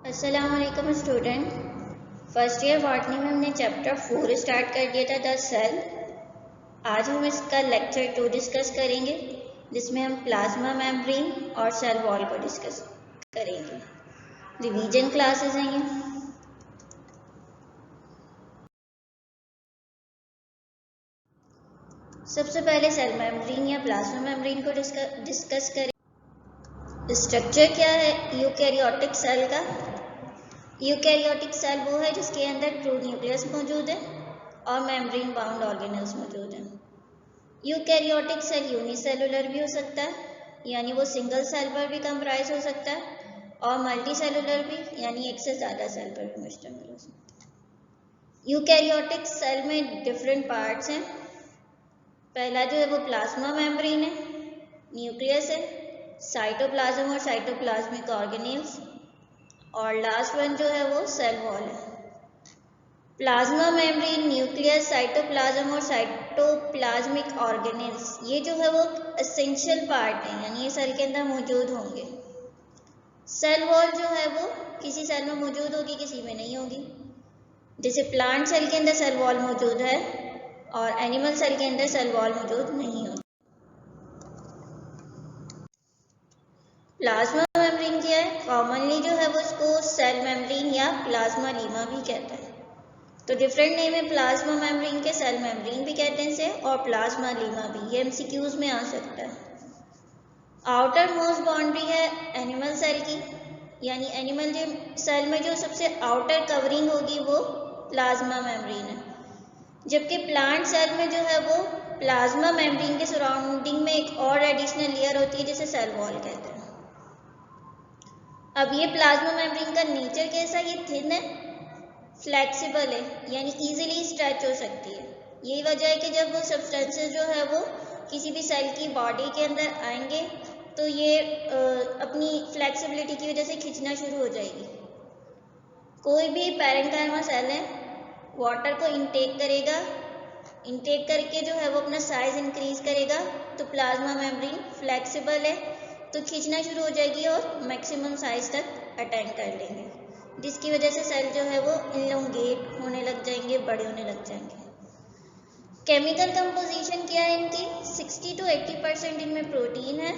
अस्सलामुअलैकुम student. First year botany में हमने चैप्टर 4 स्टार्ट कर दिया था द सेल। आज हम इसका लेक्चर 2 डिस्कस करेंगे जिसमें हम प्लाज्मा मेम्ब्रेन और सेल वॉल को डिस्कस करेंगे। रिवीजन क्लासेस हैं ये। सबसे पहले सेल मेम्ब्रेन या प्लाज्मा मेम्ब्रेन को डिस्कस करें। स्ट्रक्चर क्या है यूकैरियोटिक सेल का? यूकैरियोटिक सेल वो है जिसके अंदर ट्रू न्यूक्लियस मौजूद है और मेम्ब्रेन बाउंड ऑर्गेनेल्स मौजूद हैं। यूकैरियोटिक सेल यूनिसेलुलर भी हो सकता है यानी वो सिंगल सेल पर भी कंप्राइज हो सकता है और मल्टी सेलुलर भी यानी एक से ज़्यादा सेल पर भी मुश्तमिल हो सकता है। यूकैरियोटिक सेल में डिफरेंट पार्ट्स हैं। पहला जो है वो प्लाज्मा मेम्ब्रेन है, न्यूक्लियस है, साइटोप्लाज्म और साइटोप्लाज्मिक ऑर्गेनेल्स और लास्ट वन जो है वो सेल वॉल है। प्लाज्मा मेम्ब्रेन, न्यूक्लियस, साइटोप्लाज्म और साइटोप्लाज्मिक ऑर्गेनेल्स ये जो है वो एसेंशियल पार्ट हैं यानी ये सेल के अंदर मौजूद होंगे। सेल वॉल जो है वो किसी सेल में मौजूद होगी, किसी में नहीं होगी। जैसे प्लांट सेल के अंदर सेल वॉल मौजूद है और एनिमल सेल के अंदर सेल वॉल मौजूद नहीं होती। प्लाज्मा मेम्ब्रेन क्या है? कॉमनली जो है वो इसको सेल मेम्ब्रेन या प्लाज्मा लीमा भी कहते हैं। तो डिफरेंट नेम है प्लाज्मा मेम्ब्रेन के, सेल मेम्ब्रेन भी कहते हैं इसे और प्लाज्मा लीमा भी। ये एमसीक्यूज में आ सकता है। आउटर मोस्ट बाउंड्री है एनिमल सेल की यानी एनिमल सेल में जो सबसे आउटर कवरिंग होगी वो प्लाज्मा मेम्ब्रेन है, जबकि प्लांट सेल में जो है वो प्लाज्मा मेम्ब्रेन के सराउंडिंग में एक और एडिशनल लेयर होती है जिसे सेल वॉल कहते हैं। अब ये प्लाज्मा मेम्ब्रेन का नेचर कैसा? ये थिन है, फ्लेक्सिबल है यानी इजीली स्ट्रेच हो सकती है। यही वजह है कि जब वो सब्सटेंसेस जो है वो किसी भी सेल की बॉडी के अंदर आएंगे तो ये अपनी फ्लेक्सिबिलिटी की वजह से खिंचना शुरू हो जाएगी। कोई भी पैरेंकाइमा सेल है वाटर को इनटेक करेगा, इनटेक करके जो है वो अपना साइज इंक्रीज करेगा, तो प्लाज्मा मेम्ब्रेन फ्लेक्सिबल है तो खींचना शुरू हो जाएगी और मैक्सिमम साइज तक अटेंड कर लेंगे, जिसकी वजह से सेल जो है वो इलोंगेट होने लग जाएंगे, बड़े होने लग जाएंगे। केमिकल कंपोजिशन क्या है इनकी? 60 to 80% इनमें प्रोटीन है,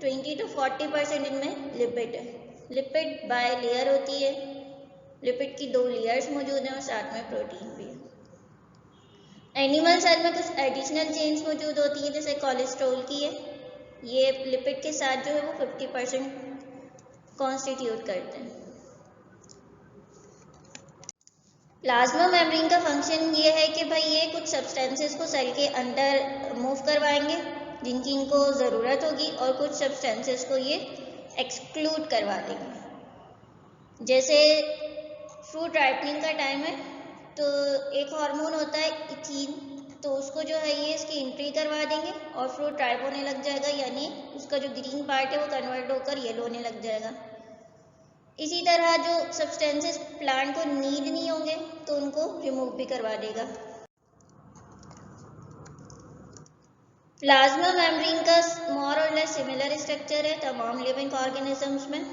20 to 40% इनमें लिपिड है। लिपिड बाय लेयर होती है, लिपिड की 2 लेयर्स मौजूद हैं और साथ में प्रोटीन भी है। एनिमल सेल में कुछ एडिशनल चेन्स मौजूद होती है जैसे कोलेस्ट्रॉल की है, ये लिपिड के साथ जो है वो 50% कॉन्स्टिट्यूट करते हैं। प्लाज्मा मेम्ब्रेन का फंक्शन ये है कि भाई ये कुछ सब्सटेंसेस को सेल के अंदर मूव करवाएंगे जिनकी इनको ज़रूरत होगी और कुछ सब्सटेंसेस को ये एक्सक्लूड करवा देंगे। जैसे फ्रूट राइपनिंग का टाइम है तो एक हार्मोन होता है इथीन, तो उसको जो है ये इसकी एंट्री करवा देंगे और फ्रूट राइप होने लग जाएगा यानी उसका जो ग्रीन पार्ट है वो कन्वर्ट होकर येलो होने लग जाएगा। इसी तरह जो सब्सटेंसेस प्लांट को नीड नहीं होंगे तो उनको रिमूव भी करवा देगा। प्लाज्मा मेम्ब्रेन का मोर और लेस सिमिलर स्ट्रक्चर है तमाम लिविंग ऑर्गेनिजम्स में।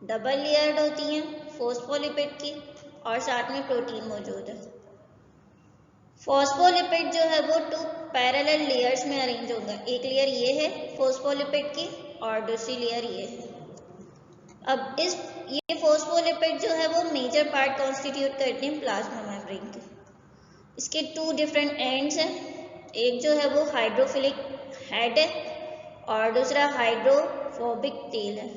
डबल लेयर्ड होती हैं फॉस्फोलिपिड की और साथ में प्रोटीन मौजूद है। फॉस्फोलिपिड जो है वो 2 पैरेलल लेयर्स में अरेंज होगा। एक लेयर ये है फॉस्फोलिपिड की और दूसरी लेयर ये है। अब ये फॉस्फोलिपिड जो है वो मेजर पार्ट कॉन्स्टिट्यूट करते हैं प्लाज्मा मेम्ब्रेन के। इसके 2 डिफरेंट एंड्स हैं, एक जो है वो हाइड्रोफिलिक हेड है और दूसरा हाइड्रोफोबिक टेल है।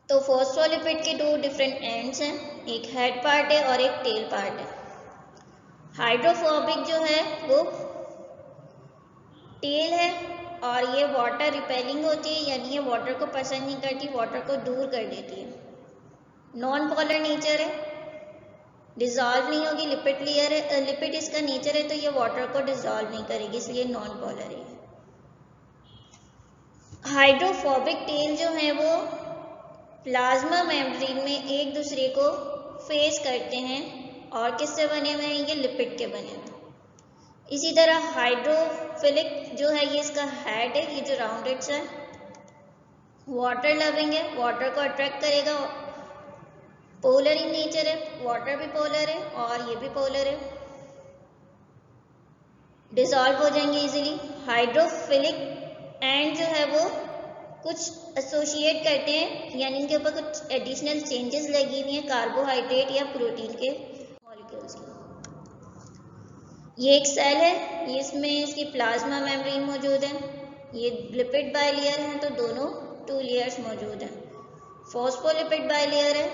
तो फॉस्फोलिपिड के 2 डिफरेंट एंड्स हैं, एक हेड पार्ट है और एक टेल पार्ट है। हाइड्रोफोबिक जो है वो टेल है और ये वाटर रिपेलिंग होती है यानी ये वाटर को पसंद नहीं करती, वाटर को दूर कर देती है। नॉन पोलर नेचर है, डिजॉल्व नहीं होगी, लिपिड लेयर है, लिपिड इसका नेचर है तो ये वाटर को डिजॉल्व नहीं करेगी इसलिए नॉन पोलर है। हाइड्रोफोबिक टेल जो है वो प्लाज्मा मेम्ब्रेन में एक दूसरे को फेस करते हैं और किससे बने हुए हैं? ये लिपिड के बने हुए। इसी तरह हाइड्रोफिलिक जो है ये इसका हेड है, ये जो राउंडेड सा है, वाटर लविंग है, वाटर को अट्रैक्ट करेगा, पोलर इन नेचर है, वाटर भी पोलर है और ये भी पोलर है, डिसॉल्व हो जाएंगे इजीली। हाइड्रोफिलिक एंड जो है वो कुछ एसोसिएट करते हैं, यानी इनके ऊपर कुछ एडिशनल चेंजेस लगी हुई हैं कार्बोहाइड्रेट या प्रोटीन के मॉलिक्यूल्स की। ये एक सेल है, इसमें इसकी प्लाज्मा मेम्ब्रेन मौजूद है, ये लिपिड बाइलेयर हैं तो दोनों 2 लेयर्स मौजूद हैं। फॉस्फोलिपिड बाइलेयर है,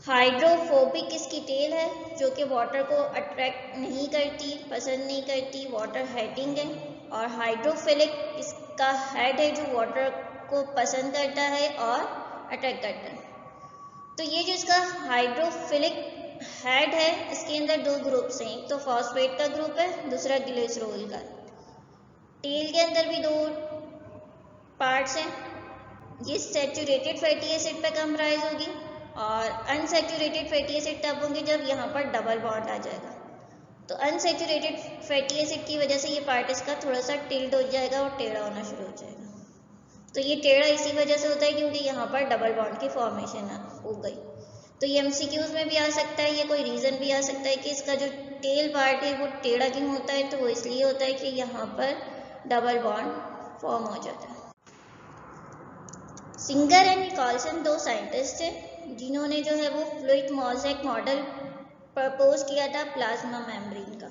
हाइड्रोफोबिक इसकी टेल है जो कि वाटर को अट्रैक्ट नहीं करती, पसंद नहीं करती, वाटर हेटिंग है। और हाइड्रोफिलिक इसका हेड है जो वाटर को पसंद करता है और अट्रैक्ट करता है। तो ये जो इसका हाइड्रोफिलिक हेड है इसके अंदर 2 ग्रुप्स हैं, एक तो फॉस्फेट का ग्रुप है, दूसरा ग्लिसरोल का। टेल के अंदर भी 2 पार्ट्स हैं, ये सैचुरेटेड फैटी एसिड पे कंप्राइज होगी और अनसैचुरेटेड फैटी एसिड तब होंगे जब यहाँ पर डबल बॉन्ड आ जाएगा। तो अनसैचुरेटेड फैटी एसिड की वजह से ये पार्ट इसका थोड़ा सा टिल्ट हो जाएगा और टेढ़ा होना शुरू हो जाएगा। तो ये टेढ़ा इसी वजह से होता है क्योंकि यहाँ पर डबल बॉन्ड की फॉर्मेशन हो गई। तो ये MCQs में भी आ सकता है, ये कोई रीज़न भी आ सकता है कि इसका जो टेल पार्ट है वो टेढ़ा क्यों होता है, तो वो इसलिए होता है कि यहाँ पर डबल बॉन्ड फॉर्म हो जाता है। सिंगर एंड निकोलसन 2 साइंटिस्ट हैं जिन्होंने जो है वो फ्लूइड मोज़ेक मॉडल प्रपोज किया था प्लाज्मा मेम्ब्रेन का।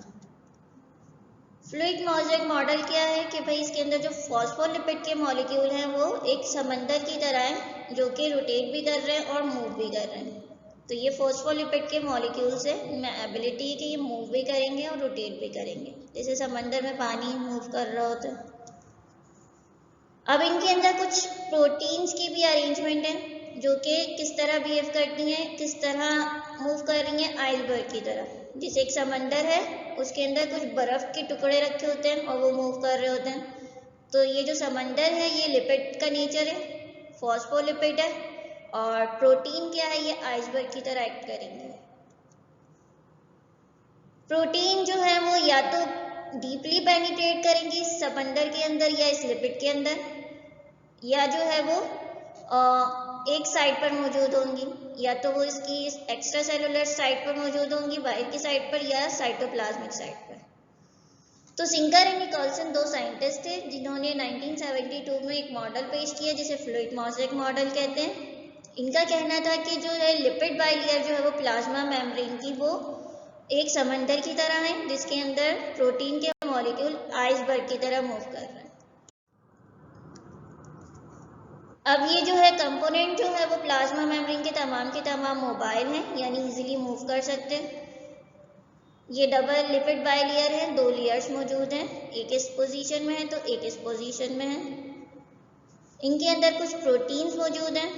फ्लूइड मोज़ेक मॉडल क्या है कि भाई इसके अंदर जो फॉस्फोलिपिड के मॉलिक्यूल हैं वो एक समंदर की तरह हैं जो कि रोटेट भी कर रहे हैं और मूव भी कर रहे हैं। तो ये फॉस्फोलिपिड के मॉलिक्यूल्स है, इनमें एबिलिटी है कि ये मूव भी करेंगे और रोटेट भी करेंगे, जैसे समंदर में पानी मूव कर रहा होता है। अब इनके अंदर कुछ प्रोटीन्स की भी अरेंजमेंट है जो कि किस तरह बिहेव करती हैं, किस तरह मूव कर रही हैं आइसबर्ग की तरह। जैसे एक समंदर है उसके अंदर कुछ बर्फ़ के टुकड़े रखे होते हैं और वो मूव कर रहे होते हैं। तो ये जो समंदर है ये लिपिड का नेचर है, फॉस्फोलिपिड है, और प्रोटीन क्या है, ये आइसबर्ग की तरह एक्ट करेंगे। प्रोटीन जो है वो या तो डीपली पेनिट्रेट करेंगी इस समंदर के अंदर या इस लिपिड के अंदर, या जो है वो एक साइड पर मौजूद होंगी, या तो वो इसकी एक्स्ट्रा सेलुलर साइड पर मौजूद होंगी बाहर की साइड पर, या साइटोप्लाज्मिक साइड पर। तो सिंगर एंड निकोलसन 2 साइंटिस्ट थे जिन्होंने 1972 में एक मॉडल पेश किया जिसे फ्लूइड मोज़ेक मॉडल कहते हैं। इनका कहना था कि जो है लिपिड बाइलेयर जो है वो प्लाज्मा मेम्ब्रेन की वो एक समंदर की तरह है जिसके अंदर प्रोटीन के मॉलिक्यूल आइसबर्ग की तरह मूव कर रहे हैं। अब ये जो है कंपोनेंट जो है वो प्लाज्मा मेम्ब्रेन के तमाम मोबाइल हैं, यानी इजीली मूव कर सकते हैं। ये डबल लिपिड बाइलेयर है, 2 लेयर्स मौजूद हैं, एक इस पोजीशन में है तो एक इस पोजीशन में है। इनके अंदर कुछ प्रोटीन्स मौजूद हैं,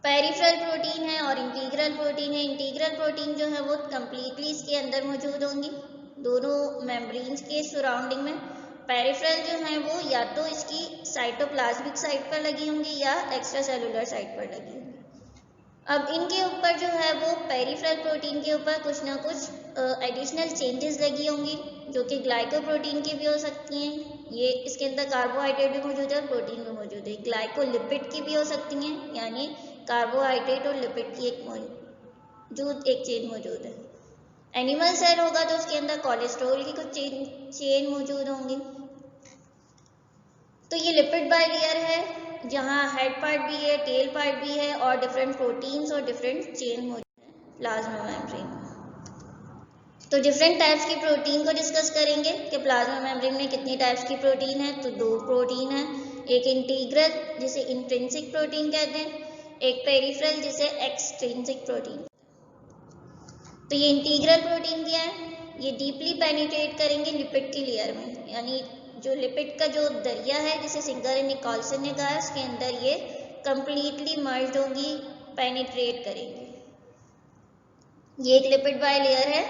पेरिफेरल प्रोटीन है और इंटीग्रल प्रोटीन है। इंटीग्रल प्रोटीन जो है वो कम्प्लीटली इसके अंदर मौजूद होंगी दोनों मेम्ब्रेन्स के सराउंडिंग में। पेरिफेरल जो है वो या तो इसकी साइटोप्लाज्मिक साइट पर लगी होंगी या एक्स्ट्रा सेलुलर साइट पर लगी होंगी। अब इनके ऊपर जो है वो पेरिफेरल प्रोटीन के ऊपर कुछ ना कुछ एडिशनल चेंजेस लगी होंगी जो कि ग्लाइकोप्रोटीन की भी हो सकती हैं। ये इसके अंदर कार्बोहाइड्रेट भी मौजूद है और प्रोटीन भी मौजूद है। ग्लाइकोलिपिड की भी हो सकती हैं, यानी कार्बोहाइड्रेट और लिपिड की एक चेन मौजूद है। एनिमल सेल होगा तो उसके अंदर कोलेस्ट्रॉल की कुछ चेन मौजूद होंगी। तो ये लिपिड बाइलेयर है जहाँ हेड पार्ट भी है, टेल पार्ट भी है और डिफरेंट प्रोटीन्स और डिफरेंट चेन मौजूद है प्लाज्मा मेम्ब्रेन में। तो डिफरेंट टाइप्स की प्रोटीन को डिस्कस करेंगे कि प्लाज्मा मेम्ब्रेन में कितनी टाइप्स की प्रोटीन है। तो 2 प्रोटीन है, एक इंटीग्रल जिसे इंट्रिंसिक प्रोटीन कहते हैं, एक पेरिफेरल जिसे एक्सट्रिंसिक प्रोटीन। तो ये इंटीग्रल प्रोटीन क्या है, ये डीपली पेनिट्रेट करेंगे लिपिड की लेयर में, यानी जो लिपिड का जो दरिया है जिसे सिंगर एंड निकोलसन ने कहा उसके अंदर ये कंप्लीटली मर्ज होंगी, पेनिट्रेट करेंगे। ये एक लिपिड बाइलेयर है,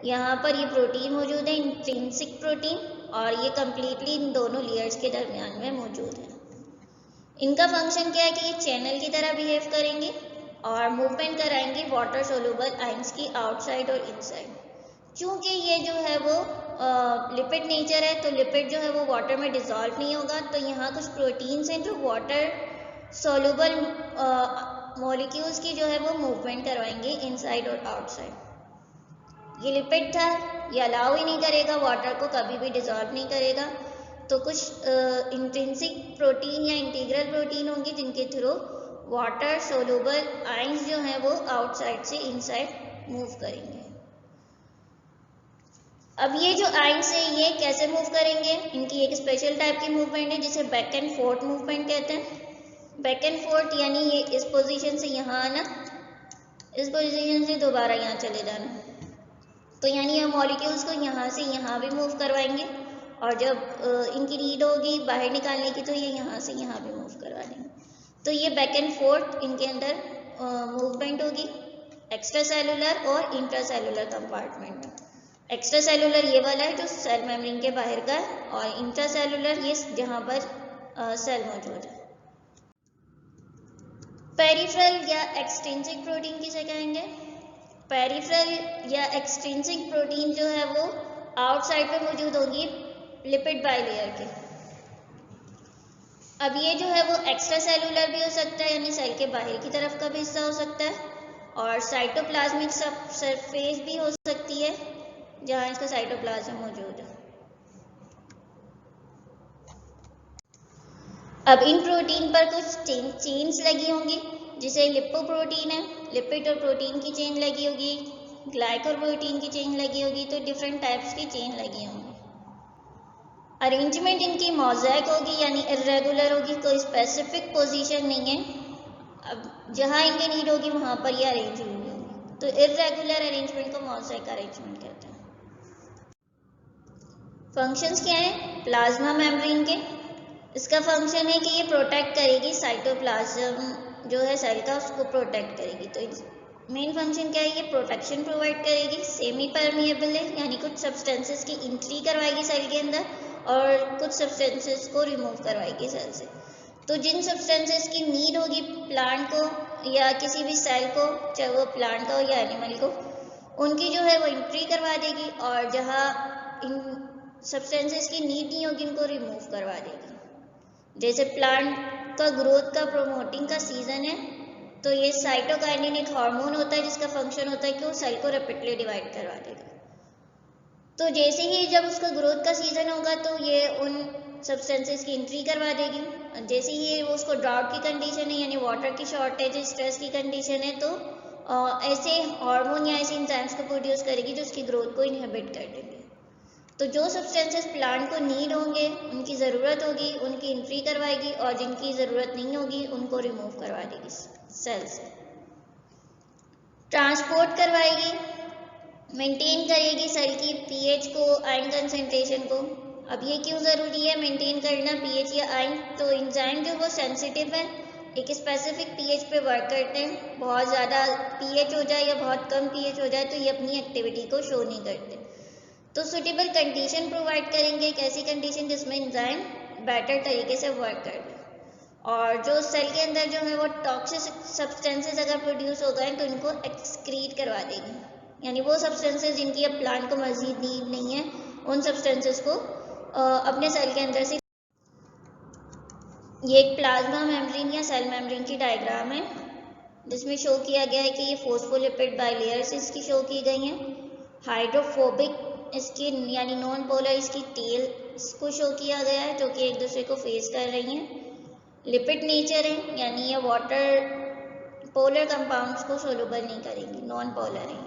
यहाँ पर ये प्रोटीन मौजूद है इंट्रिंसिक प्रोटीन, और ये कंप्लीटली इन दोनों लेयर्स के दरमियान में मौजूद है। इनका फंक्शन क्या है कि ये चैनल की तरह बिहेव करेंगे और मूवमेंट कराएंगे वाटर सोल्यूबल आयंस की आउटसाइड और इनसाइड। क्योंकि ये जो है वो लिपिड नेचर है, तो लिपिड जो है वो वाटर में डिज़ोल्व नहीं होगा। तो यहाँ कुछ प्रोटीन्स हैं जो वाटर सोल्यूबल मॉलिक्यूल्स की जो है वो मूवमेंट करवाएंगे इनसाइड और आउटसाइड। ये लिपिड था, ये अलाउ ही नहीं करेगा, वाटर को कभी भी डिज़ोल्व नहीं करेगा। तो कुछ इंट्रिंसिक प्रोटीन या इंटीग्रल प्रोटीन होंगे जिनके थ्रू वाटर सोल्यूबल आयंस जो हैं वो आउटसाइड से इनसाइड मूव करेंगे। अब ये जो आयंस है ये कैसे मूव करेंगे, इनकी एक स्पेशल टाइप की मूवमेंट है जिसे बैक एंड फोर्थ मूवमेंट कहते हैं। बैक एंड फोर्थ यानी ये इस पोजीशन से यहाँ आना, इस पोजीशन से दोबारा यहाँ चले जाना। तो यानी ये मॉलिक्यूल्स को यहाँ से यहाँ भी मूव करवाएंगे, और जब इनकी नीड होगी बाहर निकालने की तो ये यहाँ से यहाँ भी मूव करवा देंगे। तो ये बैक एंड फोर्थ इनके अंदर मूवमेंट होगी एक्स्ट्रा सेलुलर और इंट्रा सेलुलर कंपार्टमेंट में। एक्स्ट्रा सेलुलर ये वाला है जो सेल मेम्ब्रेन के बाहर का है, और इंट्रा सेलुलर ये जहाँ पर सेल मौजूद है। पेरिफेरल या एक्सट्रिंसिक प्रोटीन किसे कहेंगे? पेरिफेरल या एक्सट्रिंसिक प्रोटीन जो है वो आउटसाइड पे मौजूद होगी लिपिड बाइलेयर के। अब ये जो है वो एक्स्ट्रा सेलुलर भी हो सकता है, यानी सेल के बाहर की तरफ का भी हिस्सा हो सकता है, और साइटोप्लाज्मिक सरफेस भी हो सकती है जहाँ इसका साइटोप्लाज्म मौजूद है। अब इन प्रोटीन पर कुछ चेन्स लगी होंगी, जिसे लिपोप्रोटीन है, लिपिड और प्रोटीन की चेन लगी होगी, ग्लाइकोप्रोटीन की चेन लगी होगी, तो डिफरेंट टाइप्स की चेन लगी होंगी। अरेंजमेंट इनकी मोज़ेक होगी यानी इर्रेगुलर होगी, कोई स्पेसिफिक पोजीशन नहीं है। अब जहाँ इनकी नीड होगी वहाँ पर ये अरेंज हुई होंगी, तो इर्रेगुलर अरेंजमेंट को मोज़ेक अरेंजमेंट कहते हैं। फंक्शंस क्या है प्लाज्मा मेम्ब्रेन के? इसका फंक्शन है कि ये प्रोटेक्ट करेगी साइटोप्लाज्म जो है सेल का, उसको प्रोटेक्ट करेगी। तो मेन फंक्शन क्या है, ये प्रोटेक्शन प्रोवाइड करेगी। सेमी परमिएबल है यानी कुछ सब्सटेंसेस की एंट्री करवाएगी सेल के अंदर, और कुछ सब्सटेंसेस को रिमूव करवाएगी सेल से। तो जिन सब्सटेंसेस की नीड होगी प्लांट को या किसी भी सेल को, चाहे वो प्लांट का हो या एनिमल को, उनकी जो है वो एंट्री करवा देगी, और जहाँ इन सब्सटेंसेस की नीड नहीं होगी उनको रिमूव करवा देगी। जैसे प्लांट का ग्रोथ का प्रोमोटिंग का सीजन है, तो ये साइटोकाइनिन एक हार्मोन होता है जिसका फंक्शन होता है कि वो सेल को रैपिडली डिवाइड करवा देगा। तो जैसे ही जब उसका ग्रोथ का सीजन होगा तो ये उन सब्सटेंसेस की एंट्री करवा देगी। जैसे ही वो उसको ड्राउट की कंडीशन है यानी वाटर की शॉर्टेज, स्ट्रेस की कंडीशन है, तो ऐसे हार्मोन या ऐसे एंजाइम्स को प्रोड्यूस करेगी जो उसकी ग्रोथ को इनहिबिट कर देंगे। तो जो सब्सटेंसेस प्लांट को नीड होंगे, उनकी ज़रूरत होगी, उनकी एंट्री करवाएगी, और जिनकी ज़रूरत नहीं होगी उनको रिमूव करवा देगी सेल से। ट्रांसपोर्ट करवाएगी, मेंटेन करेगी सेल की पीएच को, आयन कंसंट्रेशन को। अब ये क्यों ज़रूरी है मेंटेन करना पीएच या आयन? तो एंजाइम जो वो सेंसिटिव है, एक स्पेसिफिक पीएच पे वर्क करते हैं। बहुत ज़्यादा पीएच हो जाए या बहुत कम पीएच हो जाए तो ये अपनी एक्टिविटी को शो नहीं करते। तो सुटेबल कंडीशन प्रोवाइड करेंगे, एक ऐसी कंडीशन जिसमें एंजाइम बेटर तरीके से वर्क कर ले, और जो सेल के अंदर जो है वो टॉक्सिक सब्सटेंसेस अगर प्रोड्यूस हो गए तो इनको एक्सक्रीट करवा देगी, यानी वो सब्सटेंसेस जिनकी अब प्लांट को मजीद नीड नहीं है उन सब्सटेंसेस को अपने सेल के अंदर से। ये एक प्लाज्मा मेम्ब्रेन या सेल मेम्ब्रेन की डायग्राम है जिसमें शो किया गया है कि ये फोस्फोलिपिड बाइलेयर्स इसकी शो की गई हैं। हाइड्रोफोबिक इसकी यानी नॉन पोलर इसकी टेल को शो किया गया है जो कि एक दूसरे को फेस कर रही हैं। लिपिड नेचर है यानी ये वाटर पोलर कंपाउंड्स को सोल्यूबल नहीं करेंगी, नॉन पोलर है।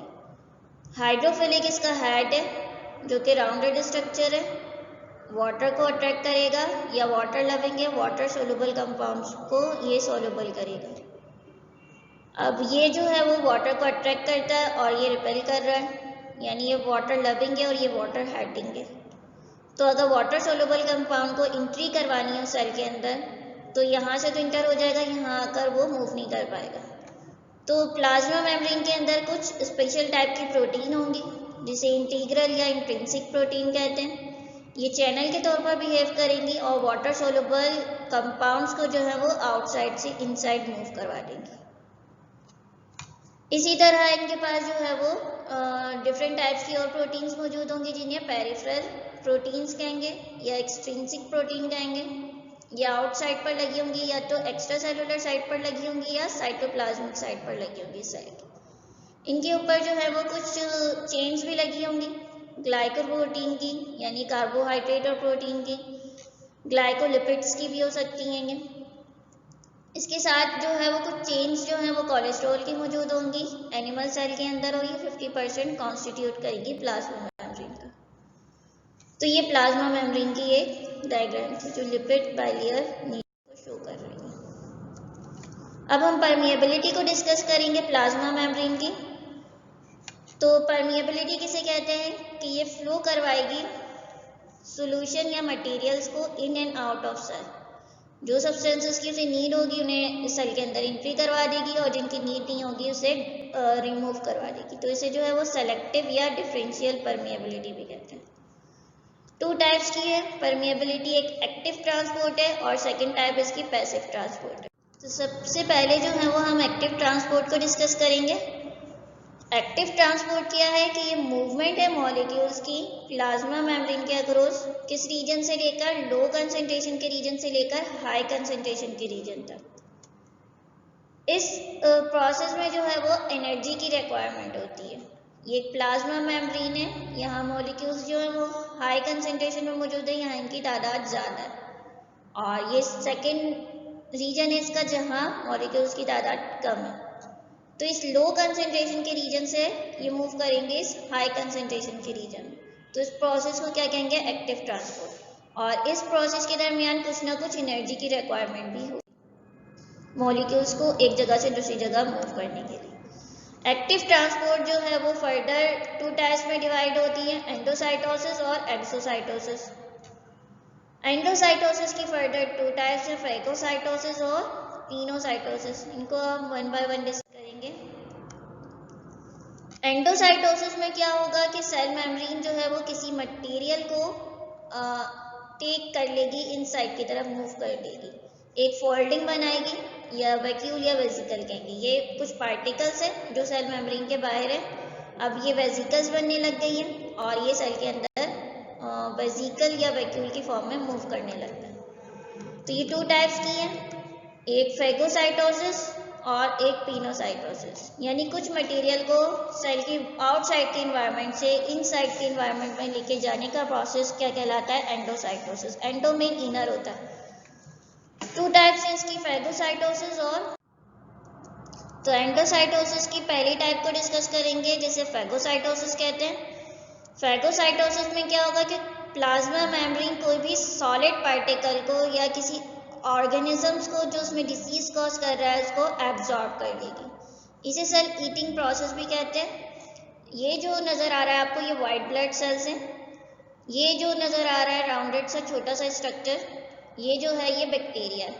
हाइड्रोफिलिक इसका हेड है जो कि राउंडेड स्ट्रक्चर है, वाटर को अट्रैक्ट करेगा या वाटर लविंग है, वाटर सोल्यूबल कंपाउंड्स को ये सोल्यूबल करेगा। अब ये जो है वो वाटर को अट्रैक्ट करता है और ये रिपेल कर रहा है, यानी ये वाटर लविंग है और ये वाटर हेडिंग है। तो अगर वाटर सोल्यूबल कंपाउंड को एंट्री करवानी है सेल के अंदर तो यहाँ से तो इंटर हो जाएगा, यहाँ आकर वो मूव नहीं कर पाएगा। तो प्लाज्मा मेम्ब्रेन के अंदर कुछ स्पेशल टाइप की प्रोटीन होंगी जिसे इंटीग्रल या इंट्रिंसिक प्रोटीन कहते हैं। ये चैनल के तौर पर बिहेव करेंगी और वाटर सोल्यूबल कंपाउंड्स को जो है वो आउटसाइड से इनसाइड मूव करवा देंगी। इसी तरह इनके पास जो है वो डिफरेंट टाइप्स की और प्रोटीन्स मौजूद होंगी, जिन्हें पेरिफेरल प्रोटीन्स कहेंगे या एक्सट्रिंसिक प्रोटीन कहेंगे, या आउटसाइड पर लगी होंगी, या तो एक्स्ट्रा सेलुलर साइड पर लगी होंगी या साइटोप्लाज्मिक साइड पर लगी होंगी सेल की। इनके ऊपर जो है वो कुछ चेन्स भी लगी होंगी, ग्लाइकोप्रोटीन की यानी कार्बोहाइड्रेट और प्रोटीन की, ग्लाइकोलिपिड्स की भी हो सकती हैं। इसके साथ जो है वो कुछ चेन्स जो हैं वो कोलेस्ट्रॉल की मौजूद होंगी एनिमल सेल के अंदर, और ये 50% कॉन्स्टिट्यूट करेगी प्लाज्मा मेम्ब्रेन का। तो ये प्लाज्मा मेम्ब्रेन की एक डायग्राम थी जो लिपिड बाइलेयर को शो कर रही है। अब हम परमिएबिलिटी को डिस्कस करेंगे प्लाज्मा मेम्ब्रेन की। तो परमिएबिलिटी किसे कहते हैं कि ये फ्लो करवाएगी सॉल्यूशन या मटेरियल्स को in and out of cell. जो सब्सटेंसेस की उसे नीड होगी उन्हें सेल के अंदर एंट्री करवा देगी, और जिनकी नीड नहीं होगी उसे रिमूव करवा देगी। तो इसे जो है वो सेलेक्टिव या डिफरेंशियल परमिएबिलिटी भी कहते हैं। 2 टाइप्स की है परमिएबिलिटी, एक एक्टिव ट्रांसपोर्ट है और सेकंड टाइप इसकी पैसिव ट्रांसपोर्ट है। तो सबसे पहले जो है वो हम एक्टिव ट्रांसपोर्ट को डिस्कस करेंगे। एक्टिव ट्रांसपोर्ट क्या है कि ये मूवमेंट है मॉलिक्यूल्स की प्लाज्मा मेम्ब्रेन के अक्रॉस, किस रीजन से लेकर लो कंसंट्रेशन के रीजन से लेकर हाई कंसंट्रेशन के रीजन तक। इस प्रोसेस में जो है वो एनर्जी की रिक्वायरमेंट होती है। ये एक प्लाज्मा मेम्ब्रेन है, यहाँ मॉलिक्यूल्स जो है वो हाई कंसंट्रेशन में मौजूद है, यहाँ इनकी तादाद ज़्यादा है, और ये सेकेंड रीजन है इसका जहाँ मॉलिक्यूल्स की तादाद कम है। तो इस लो कंसंट्रेशन के रीजन से ये मूव करेंगे इस हाई कंसंट्रेशन के रीजन में। तो इस प्रोसेस को क्या कहेंगे, एक्टिव ट्रांसपोर्ट। और इस प्रोसेस के दरमियान कुछ ना कुछ एनर्जी की रिक्वायरमेंट भी होगी मॉलिक्यूल्स को एक जगह से दूसरी जगह मूव करने के लिए। एक्टिव ट्रांसपोर्ट जो है वो फर्दर 2 टाइप्स में डिवाइड होती है, एंडोसाइटोसिस और एक्सोसाइटोसिस। एंडोसाइटोसिस की फर्दर 2 टाइप्स है, फैगोसाइटोसिस और पिनोसाइटोसिस। इनको हम 1 बाय 1 डिस्कस करेंगे। एंडोसाइटोसिस में क्या होगा कि सेल मेम्ब्रेन जो है वो किसी मटेरियल को टेक कर लेगी, इनसाइड की तरफ मूव कर देगी, एक फोल्डिंग बनाएगी या वैक्यूल या वेसिकल कहेंगे। ये कुछ पार्टिकल्स हैं जो सेल मेम्ब्रेन के बाहर है, अब ये वेसिकल्स बनने लग गई हैं और ये सेल के अंदर वेसिकल या वैक्यूल की फॉर्म में मूव करने लगता है। तो ये 2 टाइप्स की हैं, एक फैगोसाइटोसिस और एक पिनोसाइटोसिस, यानी कुछ मटेरियल को सेल की आउटसाइड के इन्वायरमेंट से इनसाइड के इन्वायरमेंट में लेके जाने का प्रोसेस क्या कहलाता है, एंडोसाइटोसिस। एंडो में इनर होता है। 2 टाइप्स हैं इसकी, फैगोसाइटोसिस और। तो एंडोसाइटोसिस की पहली टाइप को डिस्कस करेंगे जिसे फैगोसाइटोसिस कहते हैं। फैगोसाइटोसिस में क्या होगा कि प्लाज्मा मेम्ब्रेन कोई भी सॉलिड पार्टिकल को या किसी ऑर्गेनिजम्स को जो उसमें डिसीज कॉज कर रहा है उसको एब्जॉर्ब कर लेगी। इसे सेल ईटिंग प्रोसेस भी कहते हैं। ये जो नज़र आ रहा है आपको, ये वाइट ब्लड सेल्स हैं। ये जो नज़र आ रहा है राउंडेड सा छोटा सा स्ट्रक्चर, ये जो है ये बैक्टीरिया है।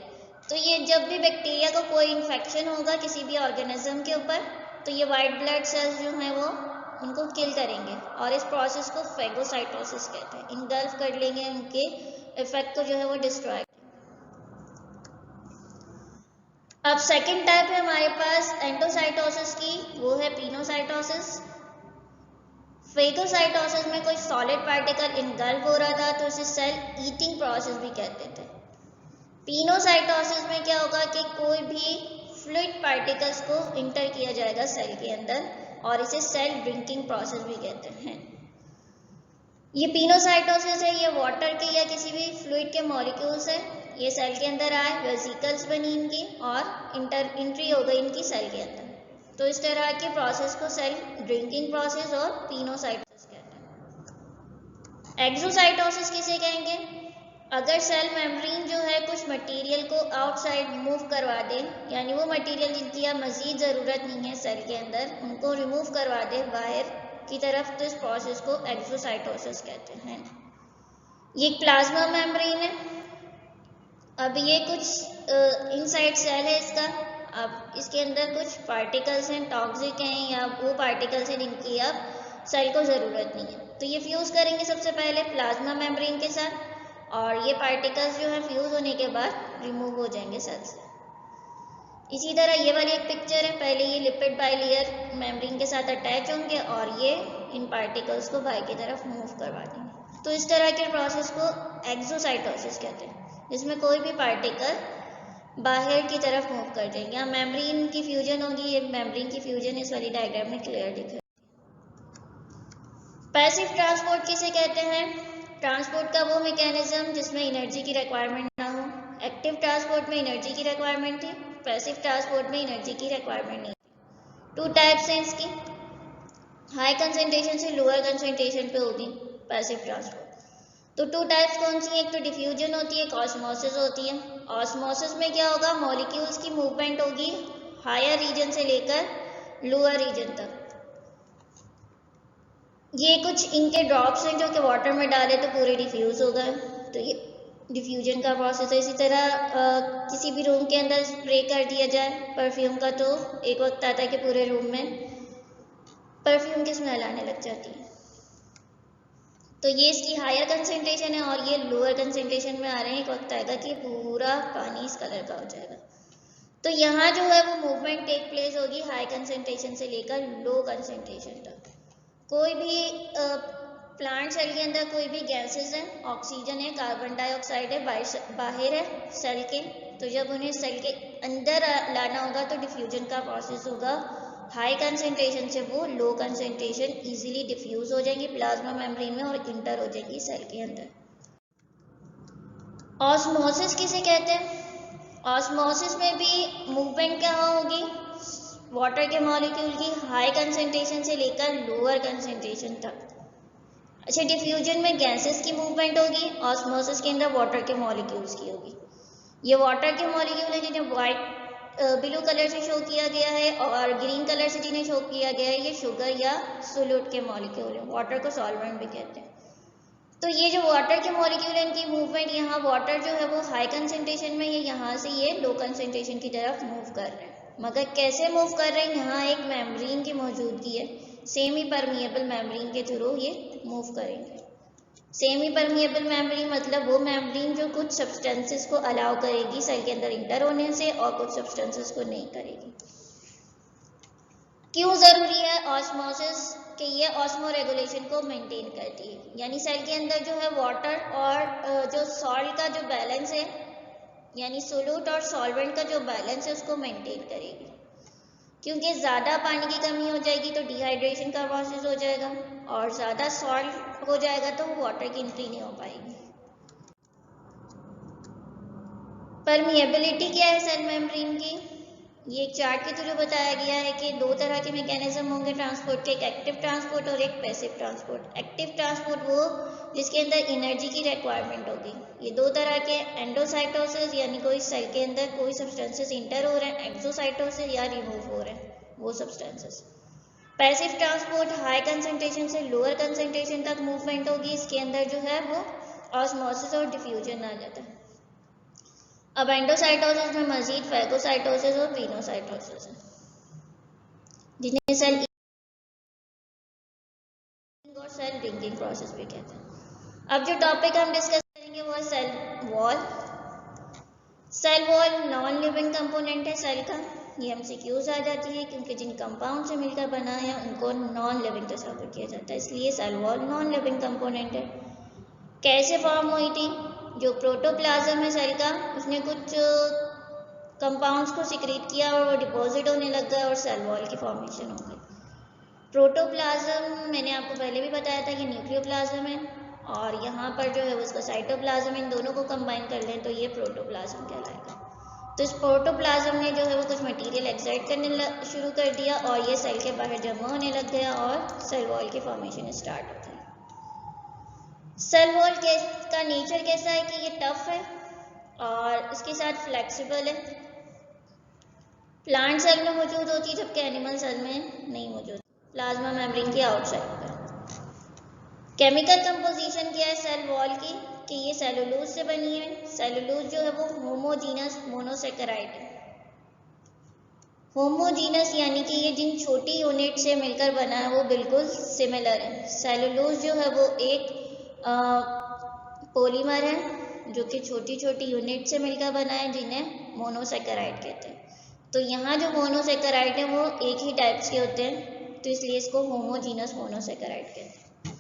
तो ये जब भी बैक्टीरिया को कोई इन्फेक्शन होगा किसी भी ऑर्गेनिज्म के ऊपर, तो ये वाइट ब्लड सेल्स जो हैं वो उनको किल करेंगे, और इस प्रोसेस को फैगोसाइटोसिस कहते हैं। इनगल्फ कर लेंगे, उनके इफेक्ट को जो है वो डिस्ट्रॉय। अब सेकंड टाइप है हमारे पास एंडोसाइटोसिस की, वो है पिनोसाइटोसिस। फैगोसाइटोसिस में कोई सॉलिड पार्टिकल इनगल्फ हो रहा था तो उसे सेल ईटिंग प्रोसेस भी कहते थे। पिनोसाइटोसिस में क्या होगा कि कोई भी फ्लूइड पार्टिकल्स को इंटर किया जाएगा सेल के अंदर, और इसे सेल ड्रिंकिंग प्रोसेस भी कहते हैं। ये पिनोसाइटोसिस है, ये वाटर के या किसी भी फ्लूइड के मॉलिक्यूल्स है, ये सेल के अंदर आए, वेसिकल्स बनी इनकी और एंट्री हो गई इनकी सेल के अंदर। तो इस तरह के प्रोसेस को सेल ड्रिंकिंग प्रोसेस और पिनोसाइटोसिस कहते हैं। एक्सोसाइटोसिस किसे कहेंगे, अगर सेल मेम्ब्रेन जो है कुछ मटेरियल को आउटसाइड मूव करवा दे, यानी वो मटेरियल जिनकी अब मज़ीद ज़रूरत नहीं है सेल के अंदर, उनको रिमूव करवा दे बाहर की तरफ, तो इस प्रोसेस को एक्सोसाइटोसिस कहते हैं। ये एक प्लाज्मा मेम्ब्रेन है। अब ये कुछ इनसाइड सेल है इसका, अब इसके अंदर कुछ पार्टिकल्स हैं, टॉक्सिक हैं या वो पार्टिकल्स हैं जिनकी अब सेल को ज़रूरत नहीं है। तो ये फ्यूज़ करेंगे सबसे पहले प्लाज्मा मेम्ब्रेन के साथ, और ये पार्टिकल्स जो है फ्यूज़ होने के बाद रिमूव हो जाएंगे सेल से। इसी तरह ये वाली एक पिक्चर है, पहले ये लिपिड बाइलेयर मेम्ब्रेन के साथ अटैच होंगे और ये इन पार्टिकल्स को बाहर की तरफ मूव करवा देंगे। तो इस तरह के प्रोसेस को एक्सोसाइटोसिस कहते हैं, जिसमें कोई भी पार्टिकल बाहर की तरफ मूव कर जाएंगे। यहाँ मेम्ब्रेन की फ्यूजन होगी, ये मेम्ब्रेन की फ्यूजन इस वाली डायग्राम में क्लियर दिख रही है। पैसिव ट्रांसपोर्ट किसे कहते हैं? ट्रांसपोर्ट का वो मैकेनिज्म जिसमें एनर्जी की रिक्वायरमेंट ना हो। एक्टिव ट्रांसपोर्ट में एनर्जी की रिक्वायरमेंट थी, पैसिव ट्रांसपोर्ट में एनर्जी की रिक्वायरमेंट नहीं थी। टू टाइप्स हैं इसकी, हाई कंसंट्रेशन से लोअर कंसंट्रेशन पे होती पैसिव ट्रांसपोर्ट। तो टू टाइप्स कौन सी है? एक तो डिफ्यूजन होती है, एक ऑस्मोसिस होती है। ऑस्मोसिस में क्या होगा? मॉलिक्यूल्स की मूवमेंट होगी हायर रीजन से लेकर लोअर रीजन तक। ये कुछ इनके ड्रॉप्स हैं जो कि वाटर में डाले तो पूरे डिफ्यूज हो गए, तो ये डिफ्यूजन का प्रोसेस है। इसी तरह किसी भी रूम के अंदर स्प्रे कर दिया जाए परफ्यूम का, तो एक वक्त आता है कि पूरे रूम में परफ्यूम की स्मेल आने लग जाती है। तो ये इसकी हायर कंसंट्रेशन है और ये लोअर कंसंट्रेशन में आ रहे हैं, एक वक्त आएगा कि पूरा पानी इस कलर का हो जाएगा। तो यहाँ जो है वो मूवमेंट टेक प्लेस होगी हाई कंसंट्रेशन से लेकर लो कंसंट्रेशन तक। कोई भी प्लांट सेल के अंदर कोई भी गैसेस हैं, ऑक्सीजन है, कार्बन डाइऑक्साइड है, बाहर है सेल के, तो जब उन्हें सेल के अंदर लाना होगा तो डिफ्यूजन का प्रोसेस होगा। हाई कंसंट्रेशन से वो लो कंसंट्रेशन इजीली डिफ्यूज हो जाएंगी प्लाज्मा मेम्ब्रेन में और इंटर हो जाएंगी सेल के अंदर। ऑस्मोसिस किसे कहते हैं? ऑस्मोसिस में भी मूवमेंट क्या होगी? वाटर के मॉलिक्यूल की हाई कंसंट्रेशन से लेकर लोअर कंसंट्रेशन तक। अच्छा, डिफ्यूजन में गैसेस की मूवमेंट होगी, ऑस्मोसिस के अंदर वाटर के मॉलिक्यूल्स की होगी। ये वाटर के मॉलिक्यूल है जिन्हें वाइट ब्लू कलर से शो किया गया है और ग्रीन कलर से जिन्हें शो किया गया है ये शुगर या सोल्यूट के मॉलिक्यूल है। वाटर को सॉल्वेंट भी कहते हैं। तो ये जो वाटर के मॉलिक्यूल है इनकी मूवमेंट, यहाँ वाटर जो है वो हाई कंसंट्रेशन में, ये यहाँ से ये लो कंसंट्रेशन की तरफ मूव कर रहे हैं। मगर कैसे मूव कर रहे हैं? यहाँ एक मेम्ब्रेन की मौजूदगी है, सेमी परमिएबल मेम्ब्रेन के थ्रू ये मूव करेंगे। सेमी परमिएबल मेम्ब्रेन मतलब वो मेम्ब्रेन जो कुछ सब्सटेंसेस को अलाउ करेगी सेल के अंदर इंटर होने से और कुछ सब्सटेंसेस को नहीं करेगी। क्यों जरूरी है ऑस्मोसिस? कि ये ऑस्मो रेगुलेशन को मेंटेन करती है, यानी सेल के अंदर जो है वाटर और जो सॉल्ट का जो बैलेंस है, यानी सोल्यूट और सॉल्वेंट का जो बैलेंस है उसको मेंटेन करेगी। क्योंकि ज़्यादा पानी की कमी हो जाएगी तो डिहाइड्रेशन का प्रोसेस हो जाएगा और ज़्यादा सॉल्ट हो जाएगा तो वाटर की एंट्री नहीं हो पाएगी। परमिएबिलिटी क्या है सेल मेम्ब्रेन की? ये एक चार्ट के थ्रू बताया गया है कि दो तरह के मैकेनिज्म होंगे ट्रांसपोर्ट के, एक एक्टिव ट्रांसपोर्ट और एक पैसिव ट्रांसपोर्ट। एक्टिव ट्रांसपोर्ट वो जिसके अंदर एनर्जी की रिक्वायरमेंट होगी। ये दो तरह के, एंडोसाइटोसिस यानी कोई सेल के अंदर कोई सब्सटेंसेस इंटर हो रहे हैं, एक्सोसाइटोसिस या रिमूव हो रहे हैं वो substances. Passive transport high concentration से लोअर कंसंट्रेशन तक मूवमेंट होगी, इसके अंदर जो है वो ऑस्मोसिस और डिफ्यूजन आ जाता है। अब एंडोसाइटोसिस में मजीद फैगोसाइटोसिस और पिनोसाइटोसिस है, जिन्हें सेल और सेल रिंगिंग प्रोसेस भी कहते हैं। अब जो टॉपिक हम डिस्कस करेंगे वो है cell wall. Cell wall non living component है सेल का। ये एमसीक्यूज आ जाती है क्योंकि जिन कंपाउंड से मिलकर बना है उनको नॉन लिविंग तस्वीर किया जाता है, इसलिए cell wall non living component है। कैसे फॉर्म हुई थी? जो प्रोटोप्लाज्म है सेल का, उसने कुछ कंपाउंड्स को सिक्रीट किया और वो डिपॉजिट होने लग गया और सेल वॉल की फॉर्मेशन हो गई। प्रोटोप्लाज्म मैंने आपको पहले भी बताया था कि न्यूक्लियोप्लाज्म है और यहाँ पर जो है उसका साइटोप्लाज्म, इन दोनों को कंबाइन कर लें तो ये प्रोटोप्लाज्म कहलाएगा। तो इस प्रोटोप्लाज्म ने जो है वो कुछ मटेरियल एक्साइट करने शुरू कर दिया और ये सेल के बाहर जमा होने लग गया और सेल वॉल की फॉर्मेशन स्टार्ट हो गई। सेल वॉल का नेचर कैसा है कि ये टफ है और इसके साथ फ्लेक्सिबल है। प्लांट सेल में मौजूद होती है जबकि एनिमल सेल में नहीं मौजूद, प्लाज्मा मेम्ब्रेन की आउटसाइड पर। केमिकल कंपोजिशन क्या है सेल वॉल की कि ये सेलुलोज से बनी है। सेलुलोज जो है वो होमोजीनस मोनोसेकेराइड है। होमोजीनस यानी कि ये जिन छोटी यूनिट से मिलकर बना है वो बिल्कुल सिमिलर है। सेलुलोज जो है वो एक पॉलीमर है जो कि छोटी छोटी यूनिट से मिलकर बना है जिन्हें मोनोसेकेराइड कहते हैं। तो यहाँ जो मोनोसेकेराइड है वो एक ही टाइप्स के होते हैं, तो इसलिए इसको होमोजीनस मोनोसेकेराइड कहते हैं।